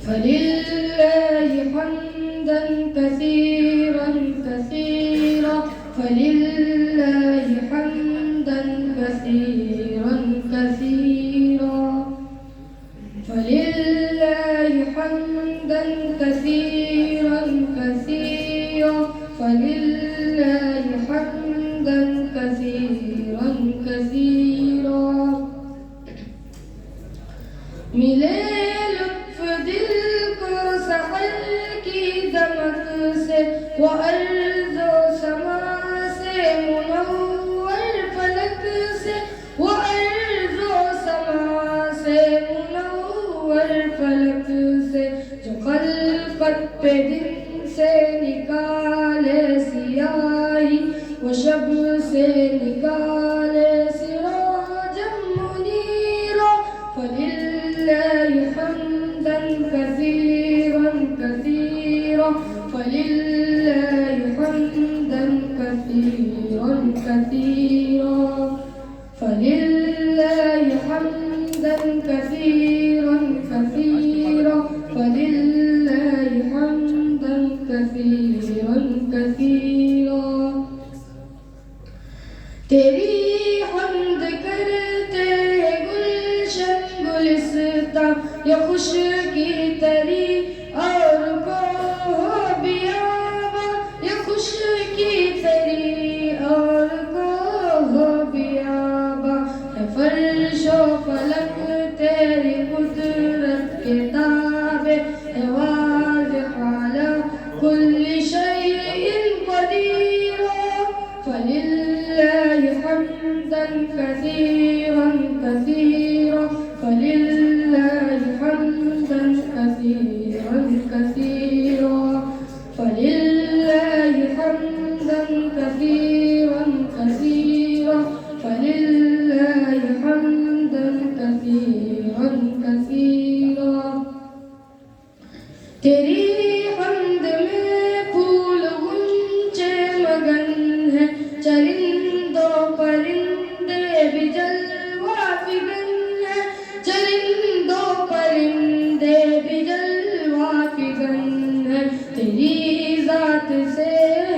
فلله حمدا كثيرا كثيرا فلله حمدا كثيرا كثيرا فلله حمدا كثيرا كثيرا فلله حمدا كثيرا كثيرا मिले लुत्फ दिल को सहर की दमक से व अर्ज़ो समा से मुनव्वर फलक से व अर्ज़ो समा से मुनव्वर फलक से जो खल्क़त पे दिन से निकाले सियाही वो शब से निकाले सिराजम मुनीरा فلله حمدا كثيرا كثيرا فلله حمدا كثيرا كثيرا فلله حمدا كثيرا كثيرا فلله حمدا كثيرا كثيرا तेरी हम्द करते हैं गुलशन गुलिस्तां ये खुश की तरी और को बियाबा ये खुश की तरी और को बियाबा है फर्शो फलक तेरी कुदरत के ताबे है वाज़िह अला कुल्ली शैइन क़दीर فلله حمدا كثيرا كثيرا فلله حمدا كثيرا كثيرا فلله حمدا كثيرا كثيرا فلله حمدا كثيرا كثيرا तेरी हम्द में फूल गुंचे मगन है चरिंदों परिंदे भी जलवा फिगन है चरिंदों परिंदे भी जलवा फिगन है तेरी जात से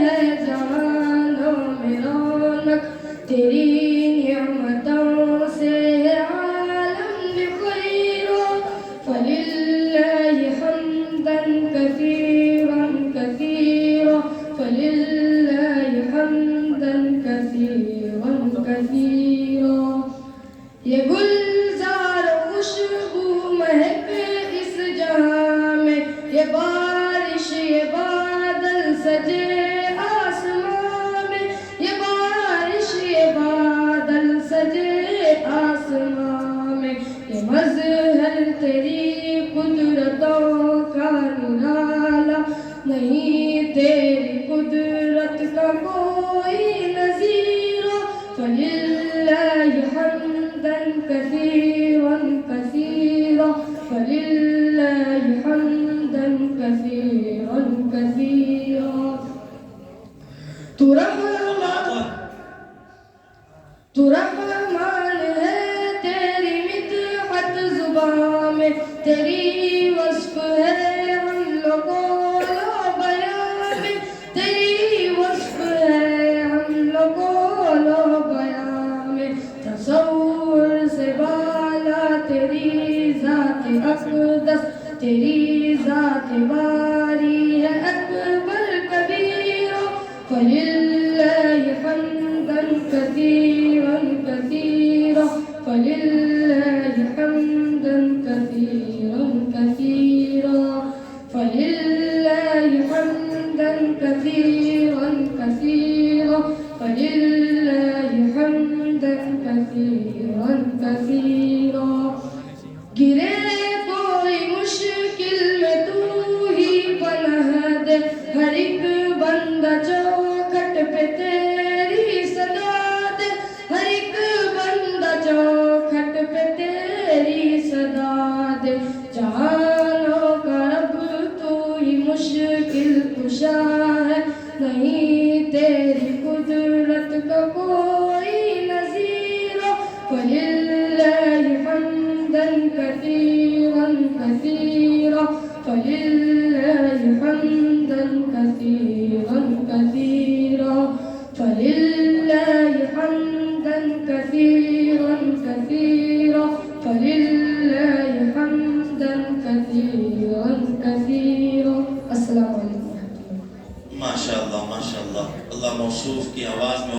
है जहानों में रौनक तेरी नियमतों से है आलम बिखैरो फलिल्लाहि हम्दन कसीरन कसीरा फलिल्लाहि हम्दन कसीरन कसीरा ये गुलजार खुशबू महक इस जहां में ये बारिश ये बादल सजे आसमां में ये बारिश ये बादल सजे आसमां में ये मज़हर तेरी कुदरतों का निराला नहीं तेरी कुदरत का कोई नज़ीर फलिल्लाहि हम्दन कसीरन कसीरा फलिल्लाहि हम्दन कसीरन कसीरा तू रहमान है तेरी मिदहत ज़ुबान में तेरी वस्फ़ है हम लोगों बयान में तेरी वस्फ़ है हम लोगों बयान में तसव्वुर से बाला तेरी ज़ात अक़दस तेरी ज़ात बारी है अकबर कबीर फलिल्लाहि हम्दन कसीरन कसीरा फलिल्लाहि हम्दन कसीरन कसीरा फलिल्लाहि हम्दन कसीरन कसीरा फलिल्लाहि हम्दन कसीरन कसीरा गिरे कोई मुश्किल में तू ही पनाह दे हर एक बंदा चौखट पे तेरी सदा दे हर एक बंदा चौखट पे तेरी सदा दे जहानों का रब तू ही मुश्किल कुशा है नहीं तेरी कुदरत का कोई नज़ीर फलिल्लाहि हम्दन कसीरन कसीरा فلله حمدا كثيرا كثيرا فلله حمدا كثيرا كثيرا فلله حمدا كثيرا كثيرا السلام عليكم माशाअल्लाह माशाअल्लाह। अल्लाह मौसूफ की आवाज़ में